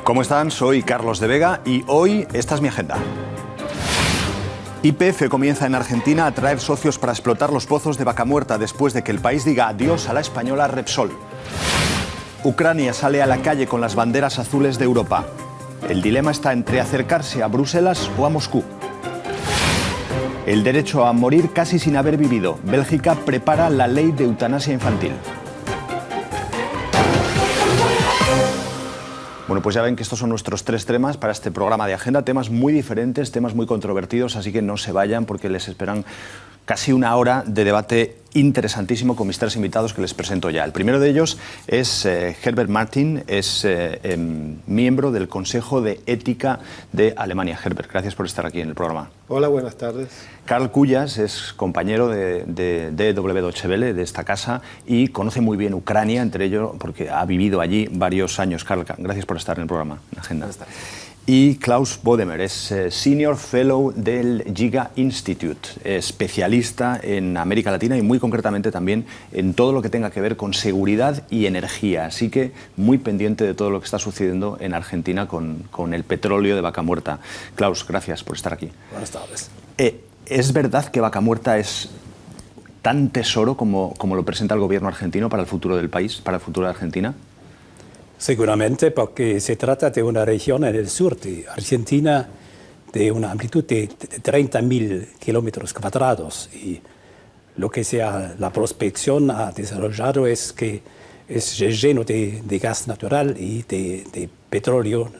¿Cómo están? Soy Carlos de Vega y hoy esta es mi agenda. YPF comienza en Argentina a atraer socios para explotar los pozos de Vaca Muerta después de que el país diga adiós a la española Repsol. Ucrania sale a la calle con las banderas azules de Europa. El dilema está entre acercarse a Bruselas o a Moscú. El derecho a morir casi sin haber vivido. Bélgica prepara la ley de eutanasia infantil. Bueno, pues ya ven que estos son nuestros tres temas para este programa de agenda, temas muy diferentes, temas muy controvertidos, así que no se vayan porque les esperan casi una hora de debate interesantísimo con mis tres invitados que les presento ya. El primero de ellos es Herbert Martin, es miembro del Consejo de Ética de Alemania. Herbert, gracias por estar aquí en el programa. Hola, buenas tardes. Carl Cuyas es compañero de DW Deutsche Welle, de esta casa, y conoce muy bien Ucrania, entre ellos porque ha vivido allí varios años. Carl, gracias por estar en el programa, en la agenda. Y Klaus Bodemer es Senior Fellow del Giga Institute, especialista en América Latina y muy concretamente también en todo lo que tenga que ver con seguridad y energía. Así que muy pendiente de todo lo que está sucediendo en Argentina con el petróleo de Vaca Muerta. Klaus, gracias por estar aquí. Buenas tardes. ¿Es verdad que Vaca Muerta es tan tesoro como lo presenta el gobierno argentino para el futuro del país, para el futuro de Argentina? Seguramente, porque se trata de una región en el sur de Argentina de una amplitud de 30.000 kilómetros cuadrados, y lo que la prospección ha desarrollado es que es lleno de gas natural y de petróleo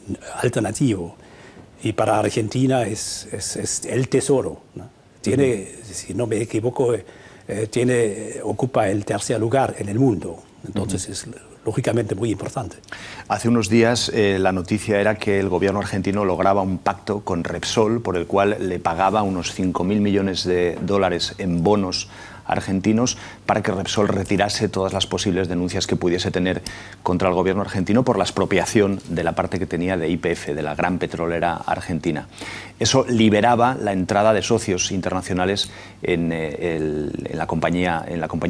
alternativo, y para Argentina es el tesoro, ¿no? Tiene, si no me equivoco, ocupa el tercer lugar en el mundo, entonces es lógicamente muy importante. Hace unos días la noticia era que el gobierno argentino lograba un pacto con Repsol por el cual le pagaba unos 5.000 millones de dólares en bonos argentinos para que Repsol retirase todas las posibles denuncias que pudiese tener contra el gobierno argentino por la expropiación de la parte que tenía de YPF, de la gran petrolera argentina. Eso liberaba la entrada de socios internacionales en la compañía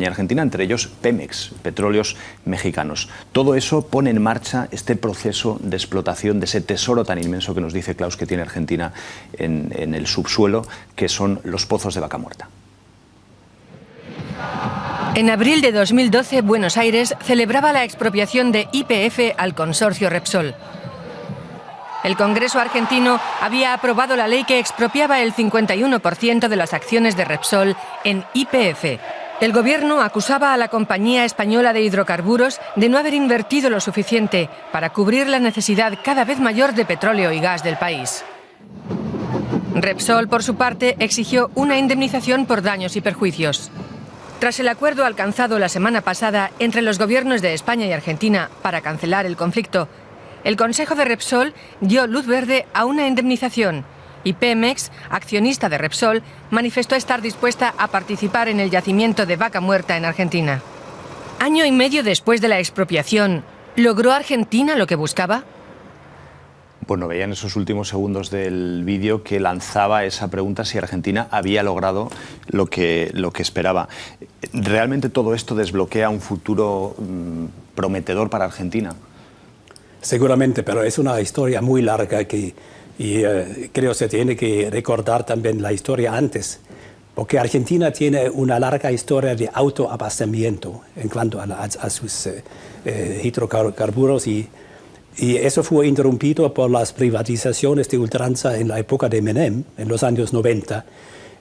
argentina, entre ellos Pemex, Petróleos Mexicanos. Todo eso pone en marcha este proceso de explotación de ese tesoro tan inmenso que nos dice Klaus que tiene Argentina en el subsuelo, que son los pozos de Vaca Muerta. En abril de 2012, Buenos Aires celebraba la expropiación de YPF al consorcio Repsol. El Congreso argentino había aprobado la ley que expropiaba el 51% de las acciones de Repsol en YPF. El gobierno acusaba a la compañía española de hidrocarburos de no haber invertido lo suficiente para cubrir la necesidad cada vez mayor de petróleo y gas del país. Repsol, por su parte, exigió una indemnización por daños y perjuicios. Tras el acuerdo alcanzado la semana pasada entre los gobiernos de España y Argentina para cancelar el conflicto, el Consejo de Repsol dio luz verde a una indemnización y Pemex, accionista de Repsol, manifestó estar dispuesta a participar en el yacimiento de Vaca Muerta en Argentina. Año y medio después de la expropiación, ¿logró Argentina lo que buscaba? Bueno, veía en esos últimos segundos del vídeo que lanzaba esa pregunta si Argentina había logrado lo que esperaba. ¿Realmente todo esto desbloquea un futuro prometedor para Argentina? Seguramente, pero es una historia muy larga y creo que se tiene que recordar también la historia antes, porque Argentina tiene una larga historia de autoabastecimiento en cuanto a sus hidrocarburos y eso fue interrumpido por las privatizaciones de ultranza en la época de Menem, en los años 90.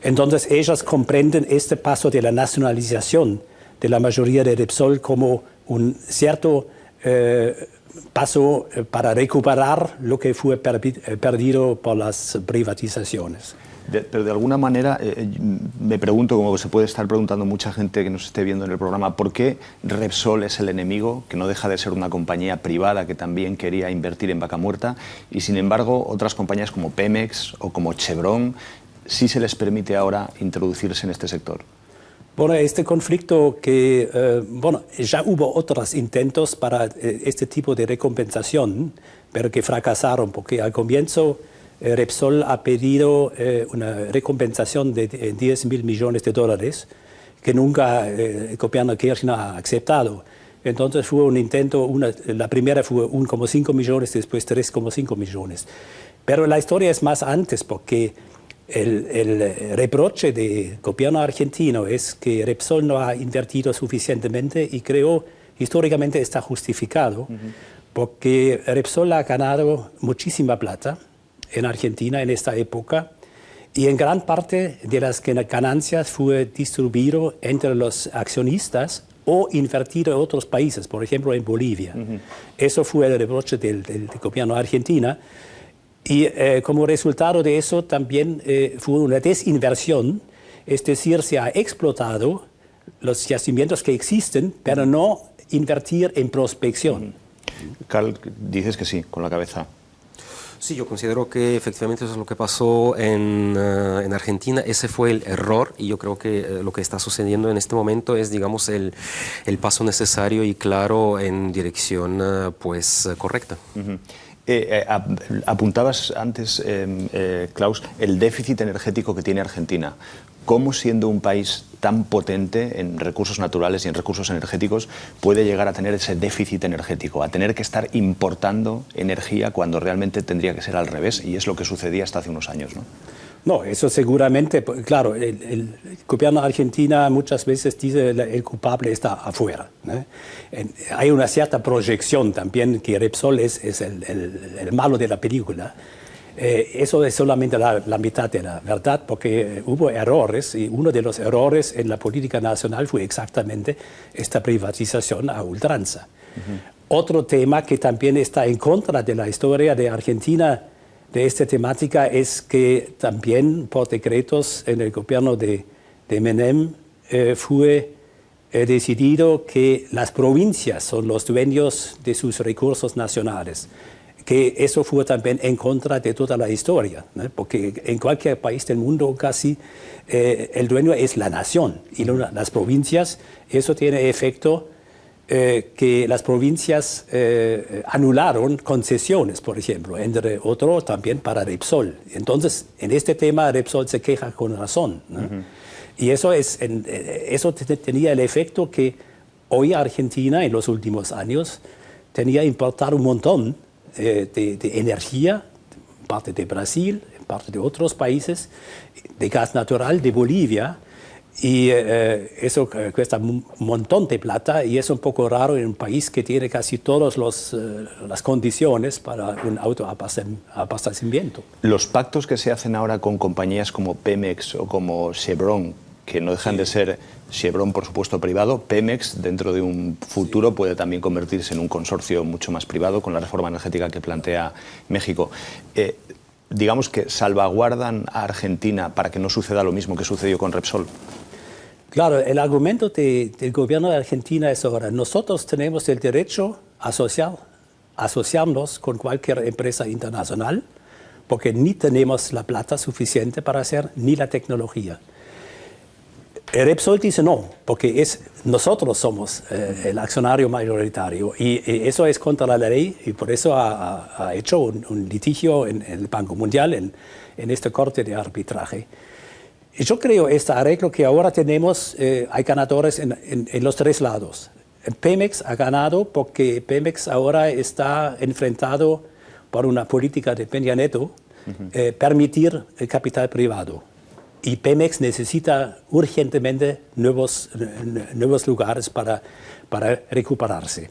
Entonces ellos comprenden este paso de la nacionalización de la mayoría de Repsol como un cierto paso para recuperar lo que fue perdido por las privatizaciones. Pero de alguna manera me pregunto, como se puede estar preguntando mucha gente que nos esté viendo en el programa, ¿por qué Repsol es el enemigo, que no deja de ser una compañía privada que también quería invertir en Vaca Muerta, y sin embargo otras compañías como Pemex o como Chevron sí se les permite ahora introducirse en este sector? Bueno, este conflicto ya hubo otros intentos para este tipo de recompensación, pero que fracasaron, porque al comienzo Repsol ha pedido una recompensación de 10.000 millones de dólares que nunca el gobierno Kirchner ha aceptado. Entonces fue un intento, la primera fue 1,5 millones, después 3,5 millones. Pero la historia es más antes, porque el reproche del gobierno argentino es que Repsol no ha invertido suficientemente, y creo históricamente está justificado, porque Repsol ha ganado muchísima plata en Argentina en esta época, y en gran parte de las ganancias fue distribuido entre los accionistas o invertido en otros países, por ejemplo en Bolivia. Eso fue el reproche del gobierno argentino, y como resultado de eso también fue una desinversión, es decir, se ha explotado los yacimientos que existen, pero no invertir en prospección. Carl, dices que sí, con la cabeza. Sí, yo considero que efectivamente eso es lo que pasó en Argentina. Ese fue el error, y yo creo que lo que está sucediendo en este momento es, digamos, el paso necesario y claro en dirección pues correcta. Apuntabas antes, Klaus, el déficit energético que tiene Argentina. ¿Cómo, siendo un país tan potente en recursos naturales y en recursos energéticos, puede llegar a tener ese déficit energético, a tener que estar importando energía cuando realmente tendría que ser al revés? Y es lo que sucedía hasta hace unos años, ¿no? No, eso seguramente, claro, el gobierno argentino muchas veces dice que el culpable está afuera, ¿no? Hay una cierta proyección también que Repsol es el malo de la película. Eso es solamente la mitad de la verdad, porque hubo errores, y uno de los errores en la política nacional fue exactamente esta privatización a ultranza. Otro tema que también está en contra de la historia de Argentina de esta temática es que también por decretos en el gobierno de Menem fue decidido que las provincias son los dueños de sus recursos nacionales, que eso fue también en contra de toda la historia, ¿no? Porque en cualquier país del mundo casi el dueño es la nación, y las provincias, eso tiene efecto que las provincias anularon concesiones, por ejemplo, entre otros también para Repsol. Entonces, en este tema Repsol se queja con razón, ¿no? Y eso tenía el efecto que hoy Argentina, en los últimos años, tenía que importar un montón de energía, en parte de Brasil, en parte de otros países, de gas natural de Bolivia, y eso cuesta un montón de plata, y es un poco raro en un país que tiene casi todas las condiciones para un autoabastecimiento. Los pactos que se hacen ahora con compañías como Pemex o como Chevron, que no dejan de ser Chevron, por supuesto, privado. Pemex, dentro de un futuro, puede también convertirse en un consorcio mucho más privado con la reforma energética que plantea México. Digamos que salvaguardan a Argentina para que no suceda lo mismo que sucedió con Repsol. Claro, el argumento del gobierno de Argentina es ahora: nosotros tenemos el derecho a asociarnos con cualquier empresa internacional, porque ni tenemos la plata suficiente para hacer, ni la tecnología. Repsol dice no, porque nosotros somos el accionario mayoritario, y eso es contra la ley, y por eso ha hecho un litigio en el Banco Mundial, en este corte de arbitraje. Y yo creo este arreglo que ahora tenemos, hay ganadores en los tres lados. Pemex ha ganado porque Pemex ahora está enfrentado por una política de Peña Nieto, permitir el capital privado. Y Pemex necesita urgentemente nuevos lugares para recuperarse.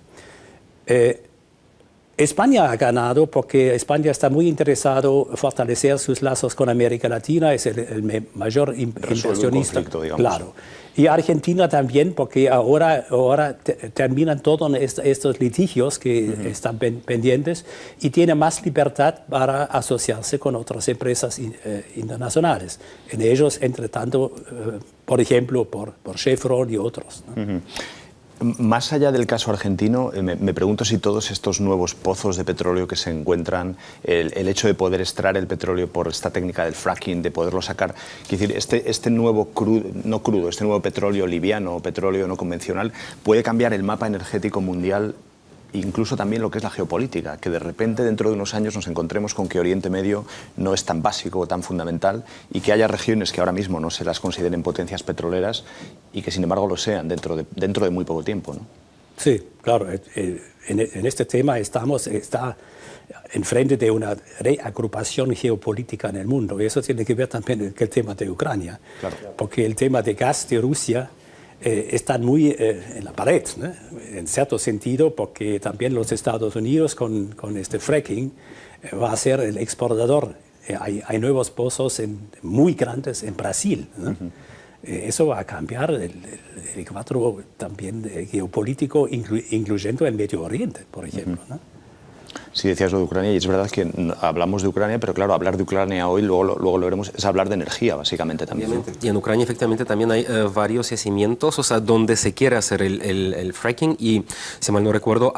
España ha ganado porque España está muy interesado en fortalecer sus lazos con América Latina, es el mayor inversionista. Claro. Y Argentina también, porque ahora terminan todos estos litigios que están pendientes, y tiene más libertad para asociarse con otras empresas internacionales. En ellos, entre tanto, por ejemplo, por Chevron y otros, ¿no? Más allá del caso argentino, me pregunto si todos estos nuevos pozos de petróleo que se encuentran, el hecho de poder extraer el petróleo por esta técnica del fracking, de poderlo sacar, es decir, este nuevo este nuevo petróleo liviano o petróleo no convencional, puede cambiar el mapa energético mundial, incluso también lo que es la geopolítica, que de repente dentro de unos años nos encontremos con que Oriente Medio no es tan básico o tan fundamental, y que haya regiones que ahora mismo no se las consideren potencias petroleras y que sin embargo lo sean dentro de muy poco tiempo, ¿no? Sí, claro. En este tema está enfrente de una reagrupación geopolítica en el mundo. Y eso tiene que ver también con el tema de Ucrania. Claro. Porque el tema de gas de Rusia está muy en la pared, ¿no? En cierto sentido, porque también los Estados Unidos con este fracking va a ser el exportador. Hay nuevos pozos muy grandes en Brasil, ¿no? Eso va a cambiar el cuadro también geopolítico, incluyendo el Medio Oriente, por ejemplo, ¿no? Sí, decías lo de Ucrania, y es verdad que hablamos de Ucrania, pero claro, hablar de Ucrania hoy, luego lo veremos, es hablar de energía, básicamente, también, ¿no? Y en Ucrania, efectivamente, también hay varios yacimientos, o sea, donde se quiere hacer el fracking, y, si mal no recuerdo,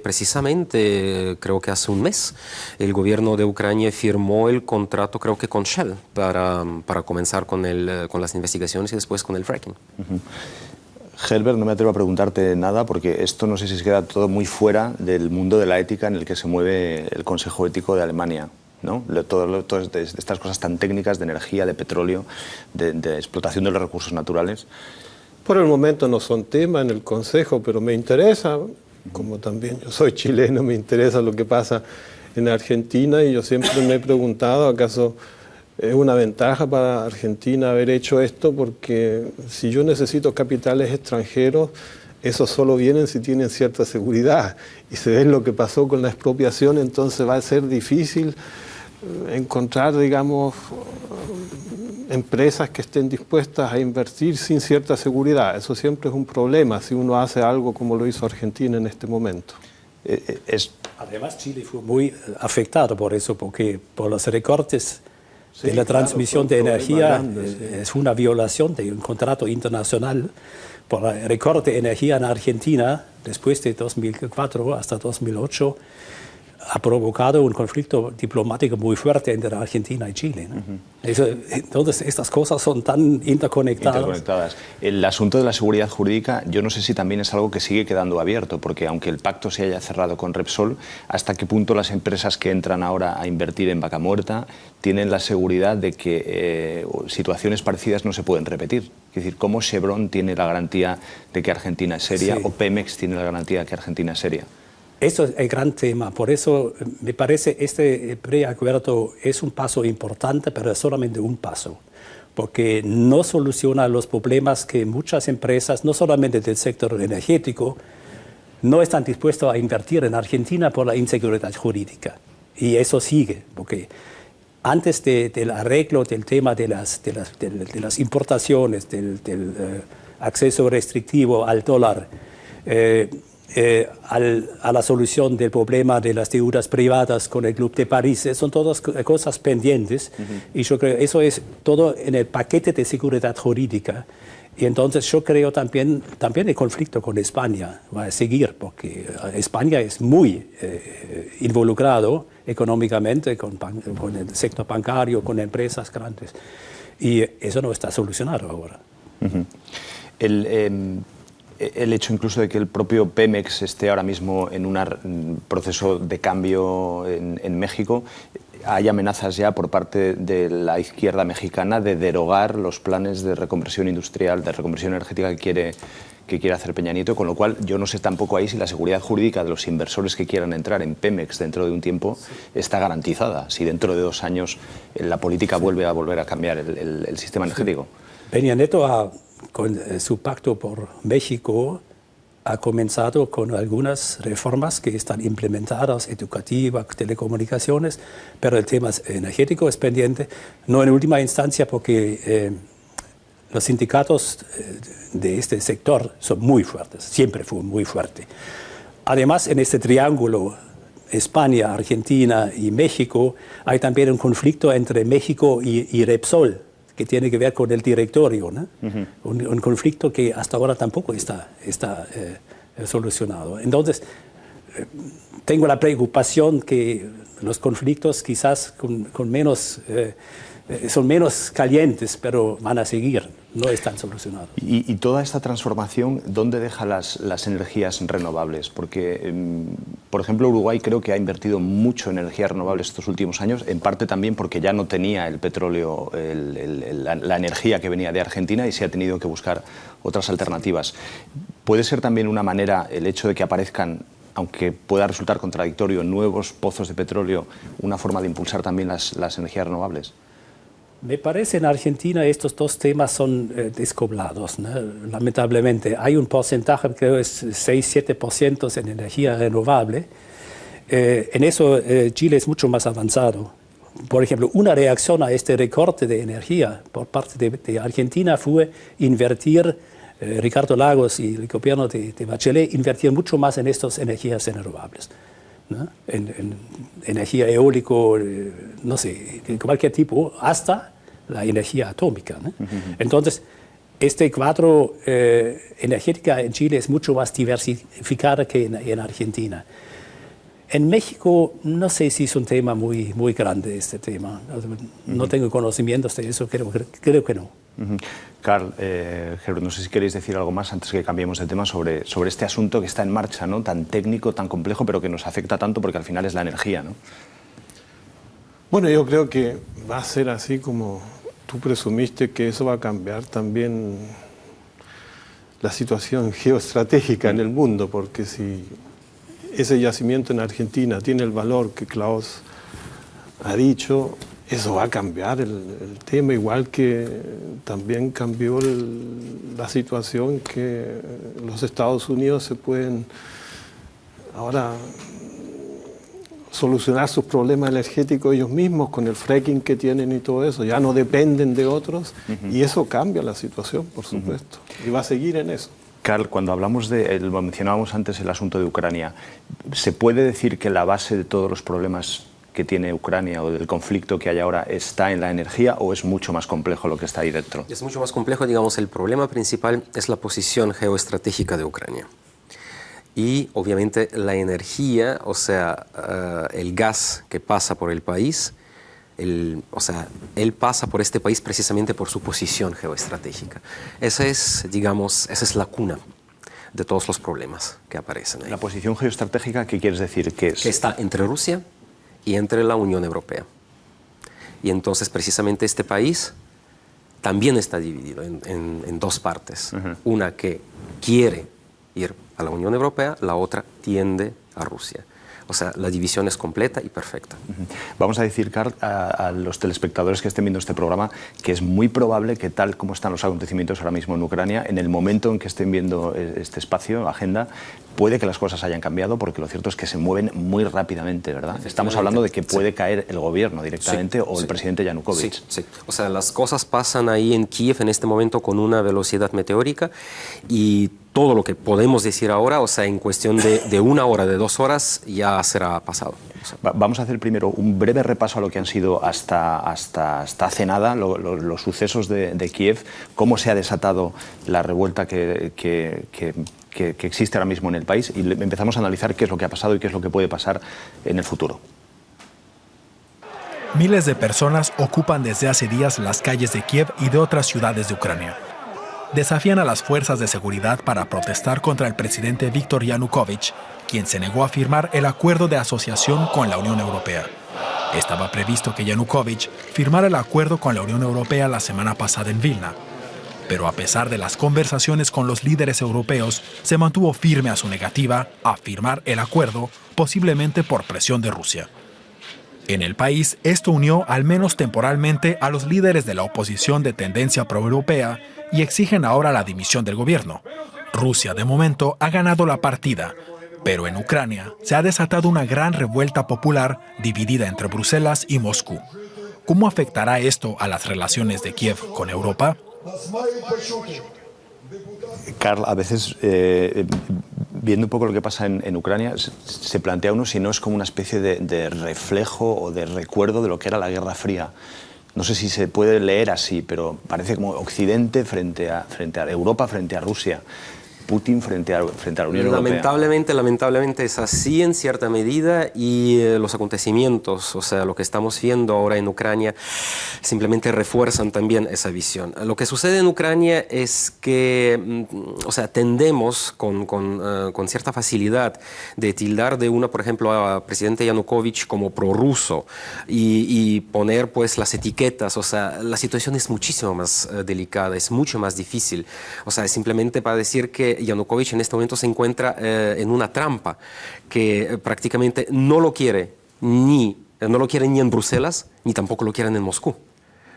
precisamente, creo que hace un mes, el gobierno de Ucrania firmó el contrato, creo que con Shell, para comenzar con las investigaciones y después con el fracking. Herbert, no me atrevo a preguntarte nada porque esto no sé si se queda todo muy fuera del mundo de la ética en el que se mueve el Consejo Ético de Alemania, ¿no? Todas estas cosas tan técnicas de energía, de petróleo, de explotación de los recursos naturales. Por el momento no son tema en el Consejo, pero me interesa, como también yo soy chileno, me interesa lo que pasa en Argentina, y yo siempre me he preguntado, ¿acaso es una ventaja para Argentina haber hecho esto? Porque si yo necesito capitales extranjeros, esos solo vienen si tienen cierta seguridad. Y se ve lo que pasó con la expropiación, entonces va a ser difícil encontrar, digamos, empresas que estén dispuestas a invertir sin cierta seguridad. Eso siempre es un problema si uno hace algo como lo hizo Argentina en este momento. Además, Chile fue muy afectado por eso, porque por los recortes de la transmisión de energía es una violación de un contrato internacional. Por el recorte de energía en Argentina, después de 2004 hasta 2008, ha provocado un conflicto diplomático muy fuerte entre Argentina y Chile, ¿no? Entonces, estas cosas son tan interconectadas. El asunto de la seguridad jurídica, yo no sé si también es algo que sigue quedando abierto, porque aunque el pacto se haya cerrado con Repsol, ¿hasta qué punto las empresas que entran ahora a invertir en Vaca Muerta tienen la seguridad de que situaciones parecidas no se pueden repetir? Es decir, ¿cómo Chevron tiene la garantía de que Argentina es seria, o Pemex tiene la garantía de que Argentina es seria? Eso es el gran tema, por eso me parece este preacuerdo es un paso importante, pero es solamente un paso, porque no soluciona los problemas que muchas empresas, no solamente del sector energético, no están dispuestas a invertir en Argentina por la inseguridad jurídica. Y eso sigue, porque antes del arreglo del tema de las importaciones, del acceso restrictivo al dólar, a la solución del problema de las deudas privadas con el Club de París, son todas cosas pendientes, y yo creo que eso es todo en el paquete de seguridad jurídica. Y entonces yo creo también el conflicto con España va a seguir, porque España es muy involucrado económicamente con el sector bancario, con empresas grandes, y eso no está solucionado ahora. El hecho incluso de que el propio Pemex esté ahora mismo en un proceso de cambio en México, hay amenazas ya por parte de la izquierda mexicana de derogar los planes de reconversión industrial, de reconversión energética que quiere hacer Peña Nieto, con lo cual yo no sé tampoco ahí si la seguridad jurídica de los inversores que quieran entrar en Pemex dentro de un tiempo está garantizada, si dentro de 2 años la política vuelve a cambiar el sistema energético. Peña Nieto con su pacto por México ha comenzado con algunas reformas que están implementadas, educativas, telecomunicaciones, pero el tema energético es pendiente, no en última instancia porque los sindicatos de este sector son muy fuertes, siempre fue muy fuerte. Además, en este triángulo España, Argentina y México, hay también un conflicto entre México y Repsol, que tiene que ver con el directorio, ¿no? Un conflicto que hasta ahora tampoco está solucionado. Entonces, tengo la preocupación que los conflictos quizás con menos, son menos calientes, pero van a seguir. no están solucionados. Y toda esta transformación, ¿dónde deja las energías renovables? Porque, por ejemplo, Uruguay creo que ha invertido mucho en energías renovables estos últimos años, en parte también porque ya no tenía el petróleo, la energía que venía de Argentina, y se ha tenido que buscar otras alternativas. ¿Puede ser también una manera el hecho de que aparezcan, aunque pueda resultar contradictorio, nuevos pozos de petróleo, una forma de impulsar también las energías renovables? Me parece en Argentina estos dos temas son descoblados, ¿no? Lamentablemente. Hay un porcentaje, creo es 6-7% en energía renovable. En eso Chile es mucho más avanzado. Por ejemplo, una reacción a este recorte de energía por parte de Argentina fue invertir, Ricardo Lagos y el gobierno de Bachelet, invertir mucho más en estas energías renovables, ¿no? En energía eólico, no sé, de cualquier tipo, hasta la energía atómica, ¿no? Entonces, este cuadro energética en Chile es mucho más diversificado que en Argentina. En México no sé si es un tema muy grande este tema. No tengo conocimientos de eso, creo que no. Karl, Herbert, no sé si queréis decir algo más antes que cambiemos de tema sobre este asunto que está en marcha, ¿no? Tan técnico, tan complejo, pero que nos afecta tanto porque al final es la energía, ¿no? Bueno, yo creo que va a ser así como tú presumiste, que eso va a cambiar también la situación geoestratégica en el mundo, porque si ese yacimiento en Argentina tiene el valor que Klaus ha dicho, eso va a cambiar el tema, igual que también cambió la situación que los Estados Unidos se pueden ahora solucionar sus problemas energéticos ellos mismos con el fracking que tienen y todo eso. Ya no dependen de otros y eso cambia la situación, por supuesto. Y va a seguir en eso. Karl, cuando hablamos lo mencionábamos antes el asunto de Ucrania, ¿se puede decir que la base de todos los problemas que tiene Ucrania o del conflicto que hay ahora está en la energía o es mucho más complejo lo que está ahí dentro? Es mucho más complejo, digamos, el problema principal es la posición geoestratégica de Ucrania. Y obviamente la energía, o sea, el gas que pasa por el país, él pasa por este país precisamente por su posición geoestratégica. Esa es, digamos, esa es la cuna de todos los problemas que aparecen ahí. ¿La posición geoestratégica qué quieres decir? Que está entre Rusia y entre la Unión Europea. Y entonces precisamente este país también está dividido en dos partes. Una que quiere ir a la Unión Europea, la otra tiende a Rusia. O sea, la división es completa y perfecta. Vamos a decir, Karl, a los telespectadores que estén viendo este programa que es muy probable que, tal como están los acontecimientos ahora mismo en Ucrania, en el momento en que estén viendo este espacio, agenda, puede que las cosas hayan cambiado, porque lo cierto es que se mueven muy rápidamente, ¿verdad? Estamos hablando de que puede caer el gobierno directamente o el presidente Yanukovych. Sí. O sea, las cosas pasan ahí en Kiev en este momento con una velocidad meteórica y todo lo que podemos decir ahora, o sea, en cuestión de 1 hora, de 2 horas, ya será pasado. O sea, vamos a hacer primero un breve repaso a lo que han sido hasta hace nada los sucesos de Kiev, cómo se ha desatado la revuelta que existe ahora mismo en el país, y empezamos a analizar qué es lo que ha pasado y qué es lo que puede pasar en el futuro. Miles de personas ocupan desde hace días las calles de Kiev y de otras ciudades de Ucrania. Desafían a las fuerzas de seguridad para protestar contra el presidente Viktor Yanukovych, quien se negó a firmar el acuerdo de asociación con la Unión Europea. Estaba previsto que Yanukovych firmara el acuerdo con la Unión Europea la semana pasada en Vilna, pero a pesar de las conversaciones con los líderes europeos, se mantuvo firme a su negativa a firmar el acuerdo, posiblemente por presión de Rusia. En el país, esto unió al menos temporalmente a los líderes de la oposición de tendencia proeuropea y exigen ahora la dimisión del gobierno. Rusia, de momento, ha ganado la partida, pero en Ucrania se ha desatado una gran revuelta popular dividida entre Bruselas y Moscú. ¿Cómo afectará esto a las relaciones de Kiev con Europa? Karl, a veces, viendo un poco lo que pasa en Ucrania, se plantea uno si no es como una especie de reflejo o de recuerdo de lo que era la Guerra Fría. No sé si se puede leer así, pero parece como Occidente frente a Europa, frente a Rusia. Putin frente a la Unión Europea. Lamentablemente es así en cierta medida y los acontecimientos, o sea, lo que estamos viendo ahora en Ucrania simplemente refuerzan también esa visión. Lo que sucede en Ucrania es que, o sea, tendemos con cierta facilidad de tildar de por ejemplo, al presidente Yanukovych como prorruso y poner pues las etiquetas, o sea, la situación es muchísimo más delicada, es mucho más difícil, o sea, simplemente para decir que Yanukovych en este momento se encuentra en una trampa que prácticamente no lo quiere ni en Bruselas, ni tampoco lo quieren en Moscú.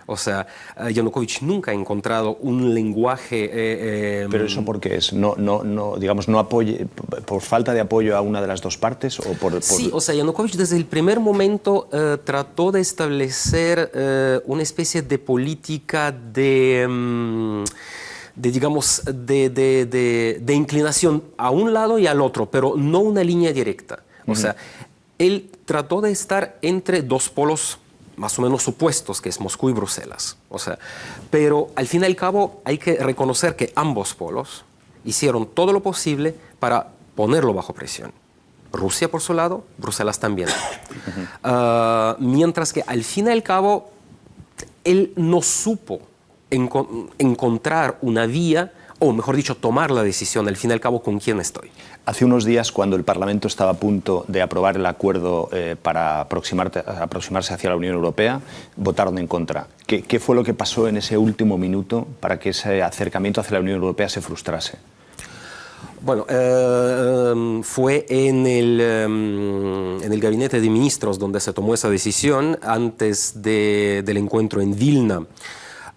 O sea, Yanukovych nunca ha encontrado un lenguaje... ¿Pero eso por qué es? Digamos, no apoye, ¿por falta de apoyo a una de las dos partes? ¿O por... Sí, o sea, Yanukovych desde el primer momento trató de establecer una especie de política de inclinación a un lado y al otro, pero no una línea directa. O sea, él trató de estar entre dos polos más o menos opuestos, que es Moscú y Bruselas. O sea, pero al fin y al cabo hay que reconocer que ambos polos hicieron todo lo posible para ponerlo bajo presión. Rusia por su lado, Bruselas también. Mientras que al fin y al cabo él no supo encontrar una vía, o mejor dicho, tomar la decisión, al fin y al cabo, con quién estoy. Hace unos días, cuando el Parlamento estaba a punto de aprobar el acuerdo para aproximarse hacia la Unión Europea, votaron en contra. ¿Qué fue lo que pasó en ese último minuto para que ese acercamiento hacia la Unión Europea se frustrase? Bueno, fue en el gabinete de ministros donde se tomó esa decisión antes del encuentro en Vilna.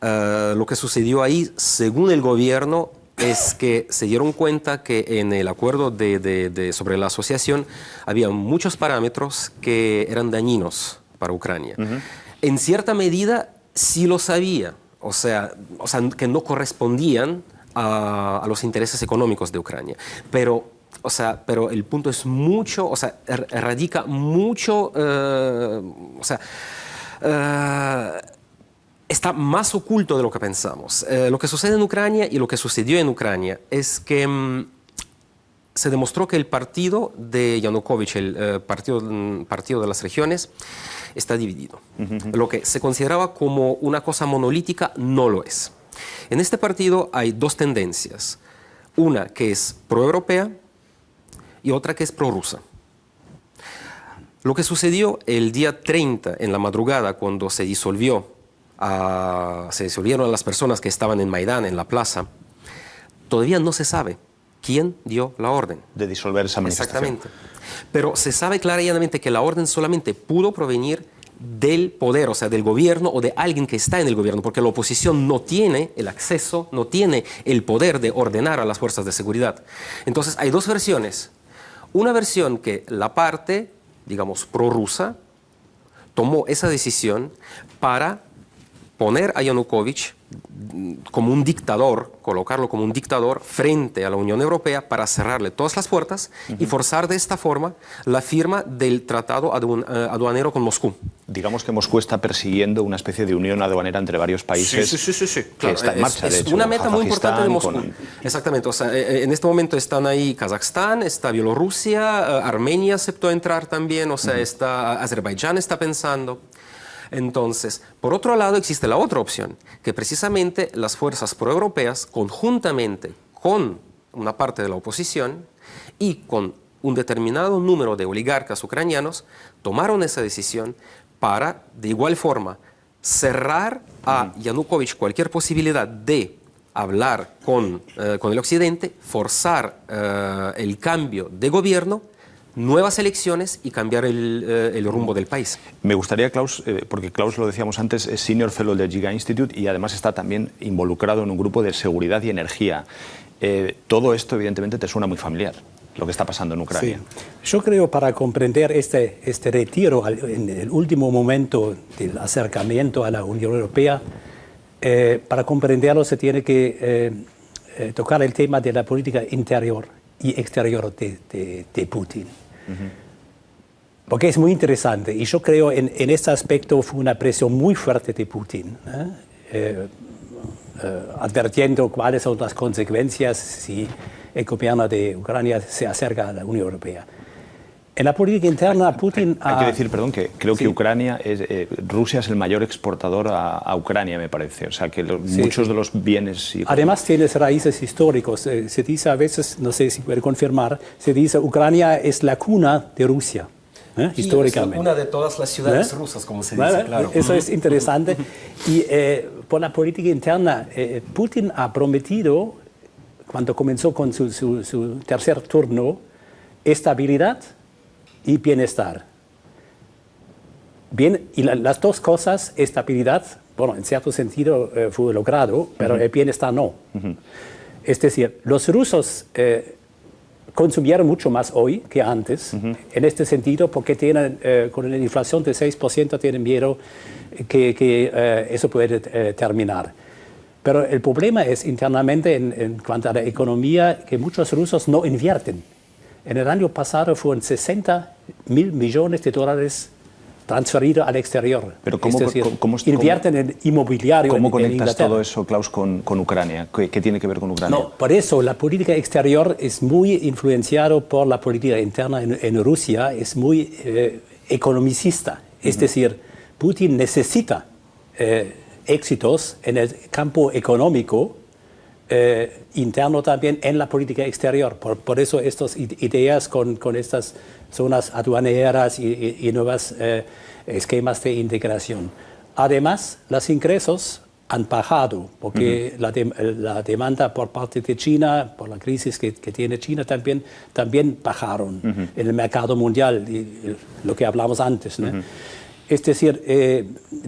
Lo que sucedió ahí, según el gobierno, es que se dieron cuenta que en el acuerdo sobre la asociación había muchos parámetros que eran dañinos para Ucrania. En cierta medida sí lo sabía, o sea que no correspondían a los intereses económicos de Ucrania. Pero el punto es mucho, o sea, radica mucho, está más oculto de lo que pensamos. Lo que sucede en Ucrania y lo que sucedió en Ucrania es que se demostró que el partido de Yanukovych, el partido de las regiones, está dividido. Lo que se consideraba como una cosa monolítica no lo es. En este partido hay dos tendencias. Una que es proeuropea y otra que es prorrusa. Lo que sucedió el día 30 en la madrugada cuando se disolvieron las personas que estaban en Maidán, en la plaza, todavía no se sabe quién dio la orden. De disolver esa manifestación. Exactamente. Pero se sabe claramente que la orden solamente pudo provenir del poder, o sea, del gobierno o de alguien que está en el gobierno, porque la oposición no tiene el acceso, no tiene el poder de ordenar a las fuerzas de seguridad. Entonces, hay dos versiones. Una versión que la parte, digamos, prorrusa, tomó esa decisión para poner a Yanukovych como un dictador, colocarlo como un dictador frente a la Unión Europea para cerrarle todas las puertas y forzar de esta forma la firma del tratado aduanero con Moscú. Digamos que Moscú está persiguiendo una especie de unión aduanera entre varios países. Sí. Que claro, está en marcha, de hecho. Es una meta muy importante de Moscú. Con... Exactamente. O sea, en este momento están ahí Kazajstán, está Bielorrusia, Armenia aceptó entrar también, o sea, está Azerbaiyán está pensando. Entonces, por otro lado, existe la otra opción, que precisamente las fuerzas proeuropeas, conjuntamente con una parte de la oposición y con un determinado número de oligarcas ucranianos, tomaron esa decisión para, de igual forma, cerrar a Yanukovych cualquier posibilidad de hablar con el Occidente, forzar el cambio de gobierno, nuevas elecciones y cambiar el rumbo del país. Me gustaría, Klaus, porque Klaus, lo decíamos antes, es Senior Fellow del Giga Institute y además está también involucrado en un grupo de seguridad y energía. Todo esto, evidentemente, te suena muy familiar, lo que está pasando en Ucrania. Sí. Yo creo para comprender este retiro en el último momento del acercamiento a la Unión Europea, para comprenderlo se tiene que tocar el tema de la política interior y exterior de Putin. Porque es muy interesante y yo creo en este aspecto fue una presión muy fuerte de Putin, advirtiendo cuáles son las consecuencias si el gobierno de Ucrania se acerca a la Unión Europea. En la política interna, Putin... Hay que decir, perdón, que creo que Rusia es el mayor exportador a Ucrania, me parece. O sea, que muchos de los bienes... Además, tiene raíces históricos. Se dice a veces, no sé si puede confirmar, se dice Ucrania es la cuna de Rusia, históricamente. Es una de todas las ciudades rusas, como se dice, claro. Eso es interesante. Y por la política interna, Putin ha prometido, cuando comenzó con su tercer turno, estabilidad y bienestar. Bien, y las dos cosas, estabilidad, bueno, en cierto sentido fue logrado, pero el bienestar no. Es decir, los rusos consumieron mucho más hoy que antes, en este sentido, porque tienen, con una inflación de 6%, tienen miedo que eso puede terminar. Pero el problema es internamente, en cuanto a la economía, que muchos rusos no invierten. En el año pasado fueron 60.000 millones de dólares transferidos al exterior. Pero ¿cómo invierten en inmobiliario? ¿Cómo conectas todo eso, Klaus, con Ucrania? ¿Qué tiene que ver con Ucrania? No, por eso la política exterior es muy influenciada por la política interna en Rusia, es muy economicista. Es decir, Putin necesita éxitos en el campo económico, interno también en la política exterior. Por eso estas ideas con estas zonas aduaneras y nuevos esquemas de integración. Además, los ingresos han bajado, porque la demanda por parte de China, por la crisis que tiene China, también bajaron en el mercado mundial, lo que hablamos antes, ¿no? Es decir,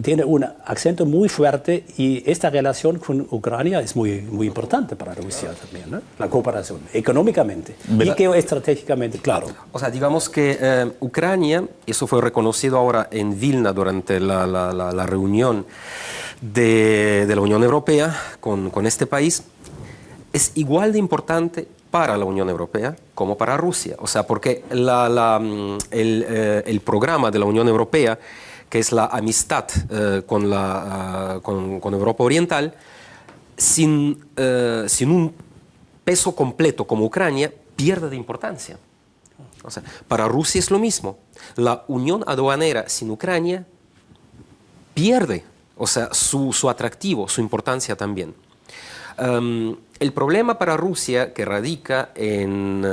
tiene un acento muy fuerte y esta relación con Ucrania es muy importante para Rusia también, ¿no? La cooperación, económicamente y geoestratégicamente, claro. O sea, digamos que Ucrania, eso fue reconocido ahora en Vilna durante la reunión de la Unión Europea con este país, es igual de importante para la Unión Europea como para Rusia. O sea, porque el programa de la Unión Europea, que es la amistad con Europa Oriental, sin un peso completo como Ucrania, pierde de importancia. O sea, para Rusia es lo mismo. La unión aduanera sin Ucrania pierde, o sea, su atractivo, su importancia también. El problema para Rusia que radica en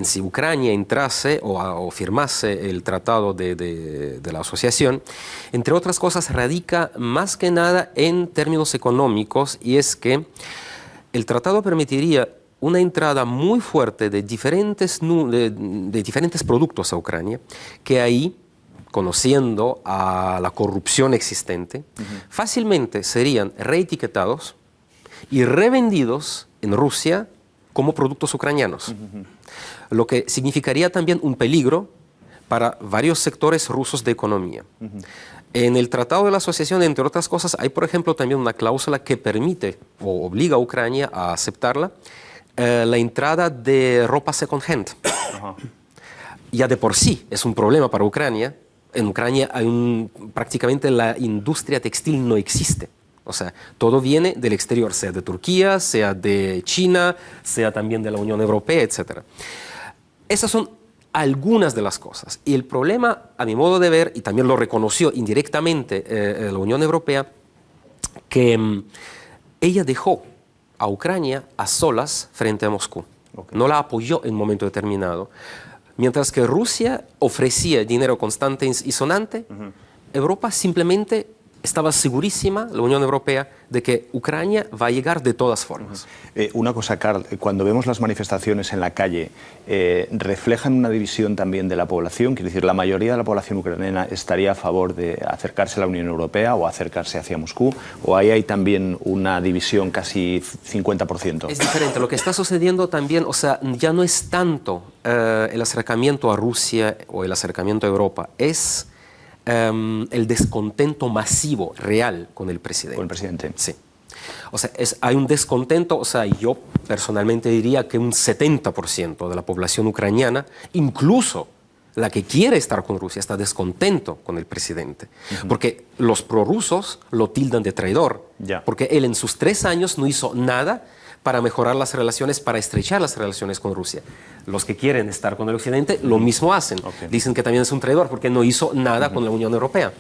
si Ucrania entrase o firmase el tratado de la asociación, entre otras cosas, radica más que nada en términos económicos, y es que el tratado permitiría una entrada muy fuerte de diferentes productos a Ucrania, que ahí, conociendo a la corrupción existente, fácilmente serían reetiquetados y revendidos en Rusia como productos ucranianos, lo que significaría también un peligro para varios sectores rusos de economía. En el Tratado de la Asociación, entre otras cosas, hay, por ejemplo, también una cláusula que permite o obliga a Ucrania a aceptarla, la entrada de ropa second hand. Ya de por sí es un problema para Ucrania. En Ucrania prácticamente la industria textil no existe. O sea, todo viene del exterior, sea de Turquía, sea de China, sea también de la Unión Europea, etc. Esas son algunas de las cosas. Y el problema, a mi modo de ver, y también lo reconoció indirectamente la Unión Europea, que ella dejó a Ucrania a solas frente a Moscú. No la apoyó en un momento determinado. Mientras que Rusia ofrecía dinero constante y sonante, Europa simplemente estaba segurísima, la Unión Europea, de que Ucrania va a llegar de todas formas. Una cosa, Karl, cuando vemos las manifestaciones en la calle, ¿reflejan una división también de la población? Quiere decir, ¿la mayoría de la población ucraniana estaría a favor de acercarse a la Unión Europea o acercarse hacia Moscú? ¿O ahí hay también una división casi 50%? Es diferente. Lo que está sucediendo también, o sea, ya no es tanto el acercamiento a Rusia o el acercamiento a Europa, es el descontento masivo, real, con el presidente. Con el presidente. Sí. O sea, hay un descontento, o sea, yo personalmente diría que un 70% de la población ucraniana, incluso la que quiere estar con Rusia, está descontento con el presidente. Porque los prorrusos lo tildan de traidor. Porque él en sus 3 años no hizo nada para mejorar las relaciones, para estrechar las relaciones con Rusia. Los que quieren estar con el Occidente lo mismo hacen. Dicen que también es un traidor porque no hizo nada con la Unión Europea.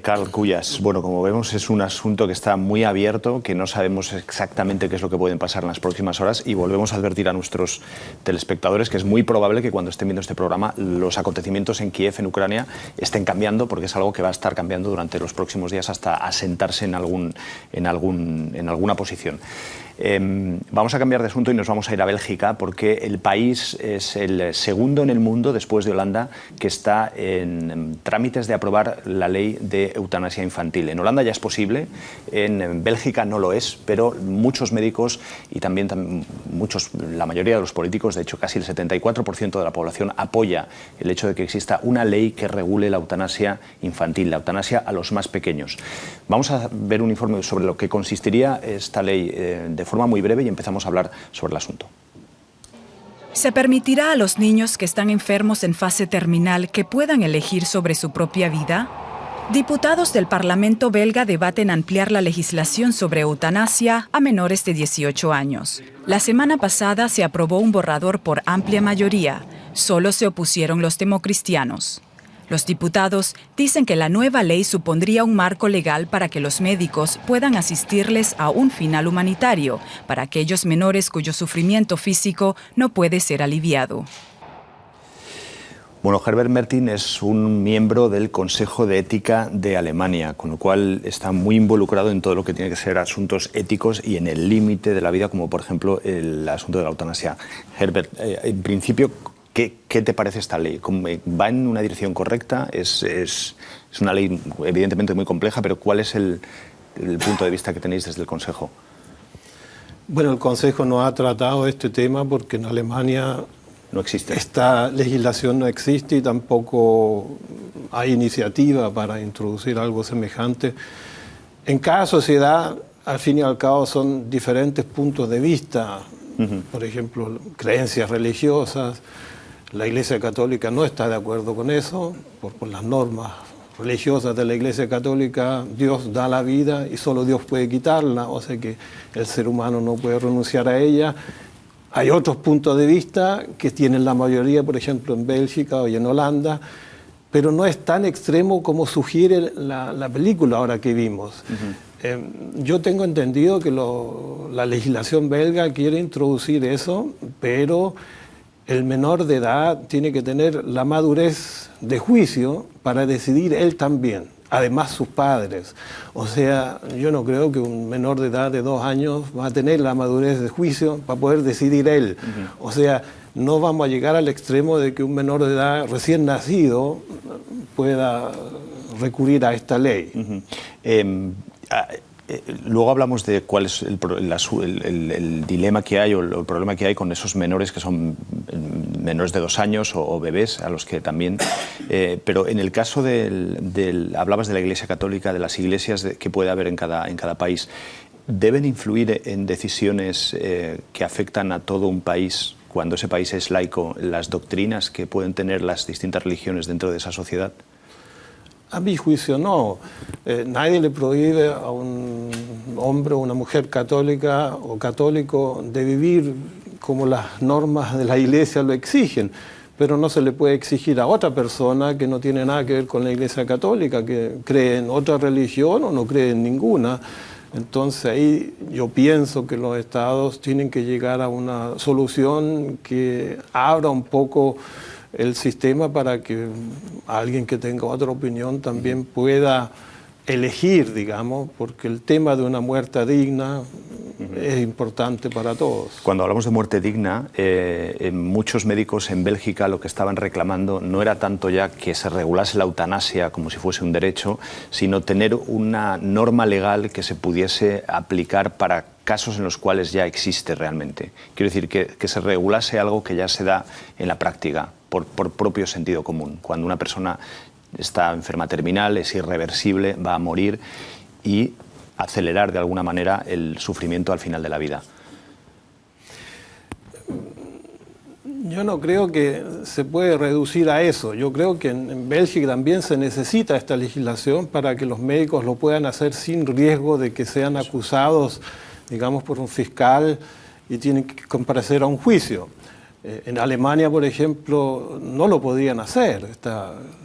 Carl Cuyas, bueno, como vemos es un asunto que está muy abierto, que no sabemos exactamente qué es lo que pueden pasar en las próximas horas y volvemos a advertir a nuestros telespectadores que es muy probable que cuando estén viendo este programa los acontecimientos en Kiev, en Ucrania, estén cambiando porque es algo que va a estar cambiando durante los próximos días hasta asentarse en alguna posición. Vamos a cambiar de asunto y nos vamos a ir a Bélgica porque el país es el segundo en el mundo, después de Holanda, que está en trámites de aprobar la ley de eutanasia infantil. En Holanda ya es posible, en Bélgica no lo es, pero muchos médicos y también la mayoría de los políticos, de hecho casi el 74% de la población apoya el hecho de que exista una ley que regule la eutanasia infantil, la eutanasia a los más pequeños. Vamos a ver un informe sobre lo que consistiría esta ley de forma muy breve y empezamos a hablar sobre el asunto. Se permitirá a los niños que están enfermos en fase terminal que puedan elegir sobre su propia vida. Diputados del Parlamento belga debaten ampliar la legislación sobre eutanasia a menores de 18 años. La semana pasada se aprobó un borrador por amplia mayoría. Solo se opusieron los democristianos. Los diputados dicen que la nueva ley supondría un marco legal para que los médicos puedan asistirles a un final humanitario para aquellos menores cuyo sufrimiento físico no puede ser aliviado. Bueno, Herbert Martin es un miembro del Consejo de Ética de Alemania, con lo cual está muy involucrado en todo lo que tiene que ser asuntos éticos y en el límite de la vida, como por ejemplo el asunto de la eutanasia. Herbert, en principio, ¿qué te parece esta ley? ¿Va en una dirección correcta? Es una ley evidentemente muy compleja, pero ¿cuál es el punto de vista que tenéis desde el Consejo? Bueno, el Consejo no ha tratado este tema porque en Alemania no existe. Esta legislación no existe y tampoco hay iniciativa para introducir algo semejante. En cada sociedad, al fin y al cabo, son diferentes puntos de vista. Por ejemplo, creencias religiosas. La Iglesia Católica no está de acuerdo con eso, por las normas religiosas de la Iglesia Católica. Dios da la vida y solo Dios puede quitarla, o sea que el ser humano no puede renunciar a ella. Hay otros puntos de vista que tienen la mayoría, por ejemplo, en Bélgica y en Holanda, pero no es tan extremo como sugiere la película ahora que vimos. Yo tengo entendido que la legislación belga quiere introducir eso, pero el menor de edad tiene que tener la madurez de juicio para decidir él también, además sus padres. O sea, yo no creo que un menor de edad de 2 años va a tener la madurez de juicio para poder decidir él. O sea, no vamos a llegar al extremo de que un menor de edad recién nacido pueda recurrir a esta ley. Luego hablamos de cuál es el dilema que hay o el problema que hay con esos menores que son menores de 2 años o bebés, a los que también... pero en el caso hablabas de la Iglesia Católica, de las iglesias que puede haber en cada país, ¿deben influir en decisiones que afectan a todo un país cuando ese país es laico, las doctrinas que pueden tener las distintas religiones dentro de esa sociedad? A mi juicio no. Nadie le prohíbe a un hombre o una mujer católica o católico de vivir como las normas de la Iglesia lo exigen, pero no se le puede exigir a otra persona que no tiene nada que ver con la Iglesia Católica, que cree en otra religión o no cree en ninguna. Entonces ahí yo pienso que los estados tienen que llegar a una solución que abra un poco el sistema para que alguien que tenga otra opinión también pueda elegir, digamos, porque el tema de una muerte digna es importante para todos. Cuando hablamos de muerte digna, muchos médicos en Bélgica lo que estaban reclamando no era tanto ya que se regulase la eutanasia como si fuese un derecho, sino tener una norma legal que se pudiese aplicar para casos en los cuales ya existe realmente. Quiero decir, que se regulase algo que ya se da en la práctica, por propio sentido común. Cuando una persona está enferma terminal, es irreversible, va a morir, y acelerar de alguna manera el sufrimiento al final de la vida. Yo no creo que se puede reducir a eso. Yo creo que en Bélgica también se necesita esta legislación para que los médicos lo puedan hacer sin riesgo de que sean acusados digamos, por un fiscal y tienen que comparecer a un juicio. En Alemania, por ejemplo, no lo podían hacer,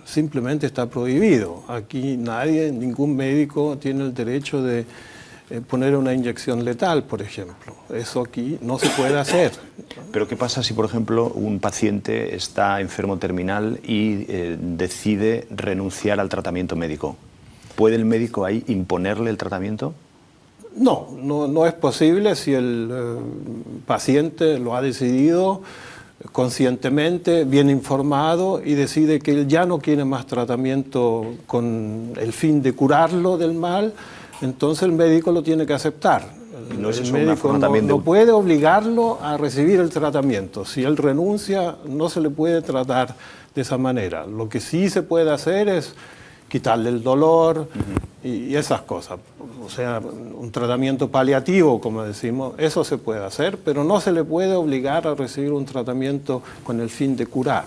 simplemente está prohibido. Aquí ningún médico tiene el derecho de poner una inyección letal, por ejemplo. Eso aquí no se puede hacer. Pero ¿qué pasa si, por ejemplo, un paciente está enfermo terminal y decide renunciar al tratamiento médico? ¿Puede el médico ahí imponerle el tratamiento? No es posible si el paciente lo ha decidido conscientemente, bien informado, y decide que él ya no quiere más tratamiento con el fin de curarlo del mal. Entonces el médico lo tiene que aceptar. El médico no puede obligarlo a recibir el tratamiento. Si él renuncia, no se le puede tratar de esa manera. Lo que sí se puede hacer es quitarle el dolor y esas cosas. O sea, un tratamiento paliativo, como decimos, eso se puede hacer, pero no se le puede obligar a recibir un tratamiento con el fin de curar.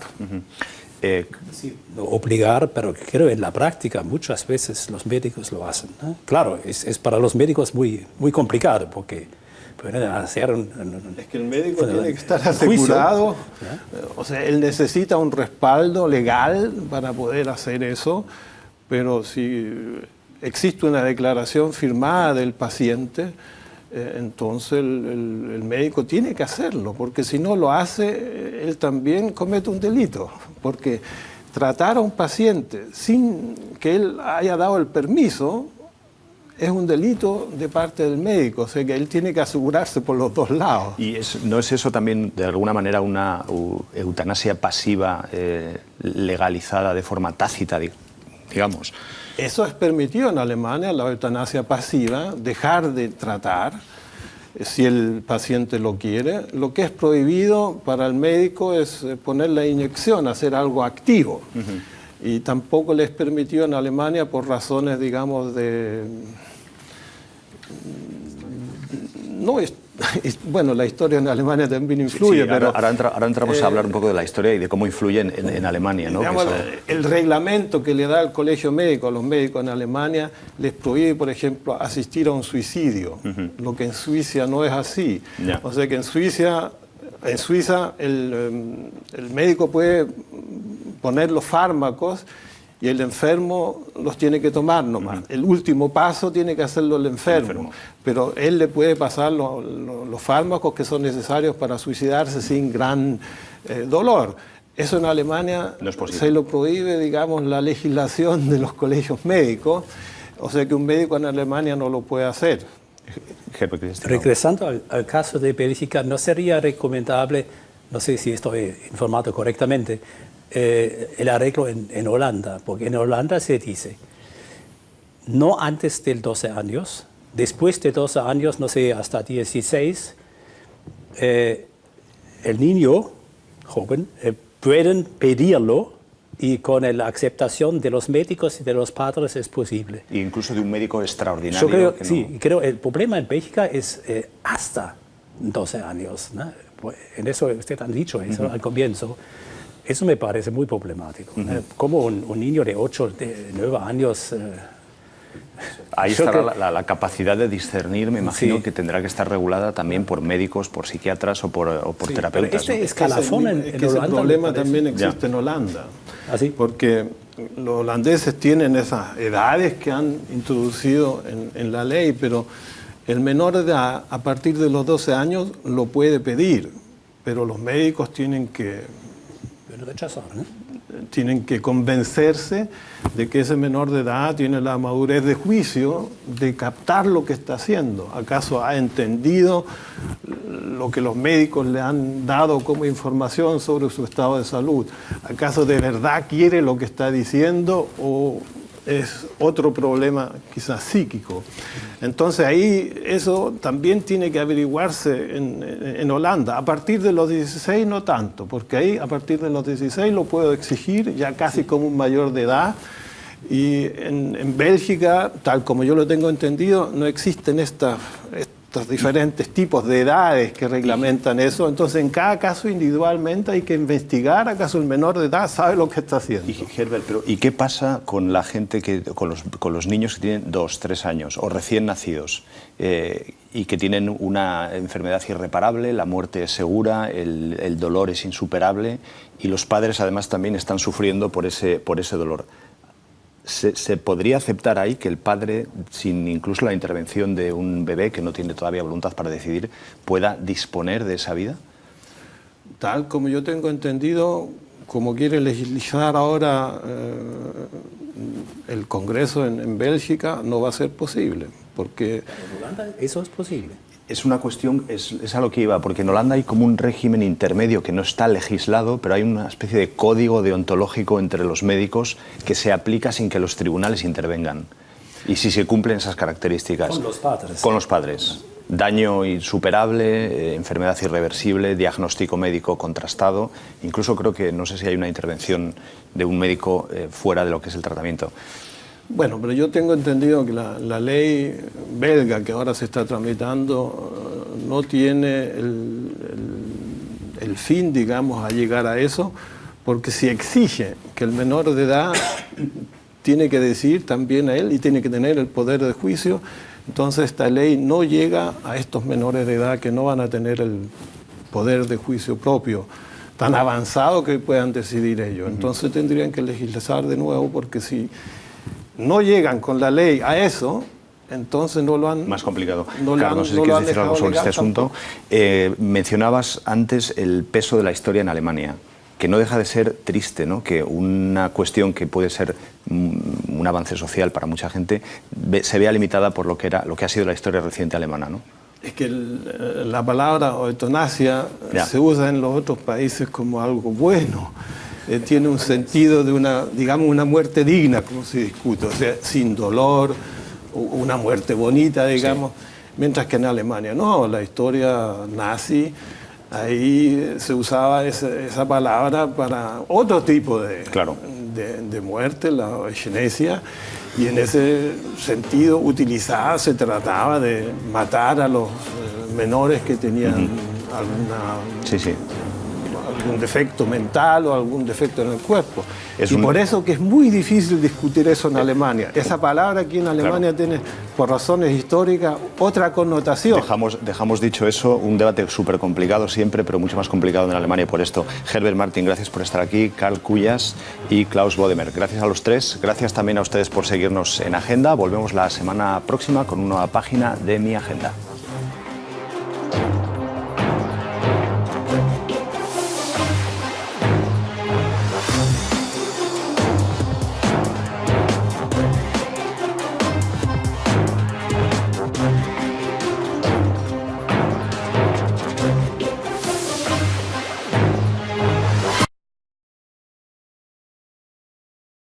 Sí, obligar, pero creo en la práctica muchas veces los médicos lo hacen, ¿no? Claro, es para los médicos muy complicado porque pueden hacer es que el médico tiene que estar asegurado, o sea, él necesita un respaldo legal para poder hacer eso, pero si existe una declaración firmada del paciente, entonces el médico tiene que hacerlo, porque si no lo hace, él también comete un delito, porque tratar a un paciente sin que él haya dado el permiso es un delito de parte del médico, o sea que él tiene que asegurarse por los dos lados. ¿Y no es eso también de alguna manera una eutanasia pasiva legalizada de forma tácita, digamos? Eso es permitido en Alemania, la eutanasia pasiva, dejar de tratar si el paciente lo quiere. Lo que es prohibido para el médico es poner la inyección, hacer algo activo. Y tampoco les permitió en Alemania por razones, digamos, de... Bueno, la historia en Alemania también influye, sí, pero... Ahora entramos a hablar un poco de la historia y de cómo influye en Alemania, ¿no? Digamos, el reglamento que le da el colegio médico a los médicos en Alemania les prohíbe, por ejemplo, asistir a un suicidio, lo que en Suiza no es así. O sea que en Suiza el médico puede poner los fármacos y el enfermo los tiene que tomar nomás. El último paso tiene que hacerlo el enfermo. Pero él le puede pasar los fármacos que son necesarios para suicidarse sin gran dolor. Eso en Alemania no es posible. Se lo prohíbe, digamos, la legislación de los colegios médicos. O sea que un médico en Alemania no lo puede hacer. Regresando al caso de Bélgica, ¿no sería recomendable, no sé si estoy informado correctamente, el arreglo en Holanda? Porque en Holanda se dice, no antes de 12 años, después de 12 años, no sé, hasta 16, el niño joven pueden pedirlo y con la aceptación de los médicos y de los padres es posible. E incluso de un médico extraordinario. Yo creo, que no... sí, creo el problema en Bélgica es hasta 12 años, ¿no? En eso usted ha dicho eso al comienzo. Eso me parece muy problemático. Como un niño de 8, de 9 años... Ahí estará la capacidad de discernir, me imagino, que tendrá que estar regulada también por médicos, por psiquiatras o por terapeutas. Pero escalafón en Holanda... Ese problema también existe en Holanda. ¿Ah, sí? Porque los holandeses tienen esas edades que han introducido en la ley, pero el menor de edad, a partir de los 12 años, lo puede pedir, pero los médicos tienen que... rechazar, ¿no? Tienen que convencerse de que ese menor de edad tiene la madurez de juicio de captar lo que está haciendo. ¿Acaso ha entendido lo que los médicos le han dado como información sobre su estado de salud? ¿Acaso de verdad quiere lo que está diciendo o es otro problema quizás psíquico? Entonces ahí eso también tiene que averiguarse en Holanda. A partir de los 16 no tanto, porque ahí a partir de los 16 lo puedo exigir ya casi como un mayor de edad. Y en Bélgica, tal como yo lo tengo entendido, no existen estas estos diferentes tipos de edades que reglamentan eso. Entonces, en cada caso individualmente hay que investigar acaso el menor de edad sabe lo que está haciendo. Y, Herbert, ¿y qué pasa con la gente con los niños que tienen 2, 3 años o recién nacidos y que tienen una enfermedad irreparable, la muerte es segura, el dolor es insuperable y los padres además también están sufriendo por ese dolor? ¿Se podría aceptar ahí que el padre, sin incluso la intervención de un bebé que no tiene todavía voluntad para decidir, pueda disponer de esa vida? Tal como yo tengo entendido, como quiere legislar ahora el Congreso en Bélgica, no va a ser posible, porque... En Holanda eso es posible. Es una cuestión, es a lo que iba, porque en Holanda hay como un régimen intermedio que no está legislado, pero hay una especie de código deontológico entre los médicos que se aplica sin que los tribunales intervengan. Y si se cumplen esas características... Con los padres. Con los padres. Daño insuperable, enfermedad irreversible, diagnóstico médico contrastado. Incluso creo que, no sé si hay una intervención de un médico fuera de lo que es el tratamiento. Bueno, pero yo tengo entendido que la ley belga que ahora se está tramitando no tiene el fin, digamos, a llegar a eso, porque si exige que el menor de edad tiene que decidir también a él y tiene que tener el poder de juicio, entonces esta ley no llega a estos menores de edad que no van a tener el poder de juicio propio tan avanzado que puedan decidir ellos. Entonces tendrían que legislar de nuevo, porque si no llegan con la ley a eso, entonces no lo han... Más complicado. Carlos, no sé si quieres decir algo sobre este asunto. Mencionabas antes el peso de la historia en Alemania, que no deja de ser triste, ¿no? Que una cuestión que puede ser un avance social para mucha gente se vea limitada por lo que ha sido la historia reciente alemana, ¿no? Es que la palabra eutanasia se usa en los otros países como algo bueno. Tiene un sentido de una muerte digna, como se discute, o sea, sin dolor, una muerte bonita, digamos, sí. Mientras que en Alemania no, la historia nazi, ahí se usaba esa palabra para otro tipo de muerte, la eugenesia, y en ese sentido utilizada se trataba de matar a los menores que tenían algún defecto mental o algún defecto en el cuerpo. Por eso que es muy difícil discutir eso en Alemania. Esa palabra aquí en Alemania tiene, por razones históricas, otra connotación. Dejamos dicho eso, un debate súper complicado siempre, pero mucho más complicado en Alemania por esto. Herbert Martin, gracias por estar aquí, Karl Kuyas y Klaus Bodemer. Gracias a los tres, gracias también a ustedes por seguirnos en Agenda. Volvemos la semana próxima con una nueva página de Mi Agenda.